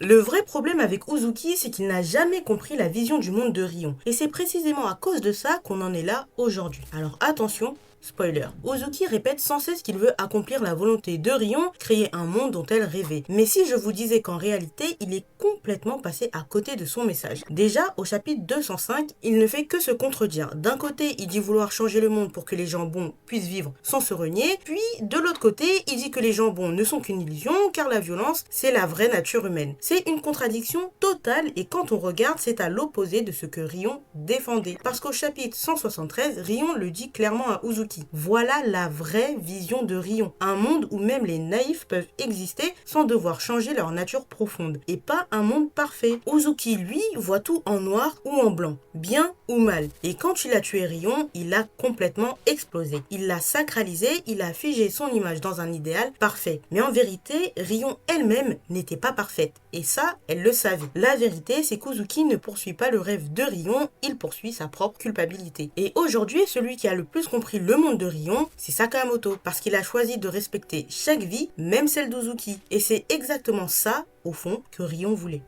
Le vrai problème avec Uzuki, c'est qu'il n'a jamais compris la vision du monde de Rion. Et c'est précisément à cause de ça qu'on en est là aujourd'hui. Alors attention, spoiler, Uzuki répète sans cesse qu'il veut accomplir la volonté de Rion, créer un monde dont elle rêvait. Mais si je vous disais qu'en réalité, il est complètement passé à côté de son message. Déjà, au chapitre 205, il ne fait que se contredire. D'un côté, il dit vouloir changer le monde pour que les gens bons puissent vivre sans se renier, puis de l'autre côté, il dit que les gens bons ne sont qu'une illusion, car la violence, c'est la vraie nature humaine. C'est une contradiction totale, et quand on regarde, c'est à l'opposé de ce que Rion défendait. Parce qu'au chapitre 173, Rion le dit clairement à Uzuki. Voilà la vraie vision de Rion. Un monde où même les naïfs peuvent exister sans devoir changer leur nature profonde. Et pas un monde parfait. Uzuki, lui, voit tout en noir ou en blanc. Bien ou mal. Et quand il a tué Rion, il a complètement explosé. Il l'a sacralisé, il a figé son image dans un idéal parfait. Mais en vérité, Rion elle-même n'était pas parfaite. Et ça, elle le savait. La vérité, c'est qu'Uzuki ne poursuit pas le rêve de Rion, il poursuit sa propre culpabilité. Et aujourd'hui, celui qui a le plus compris le monde de Rion, c'est Sakamoto, parce qu'il a choisi de respecter chaque vie, même celle d'Uzuki. Et c'est exactement ça, au fond, que Rion voulait.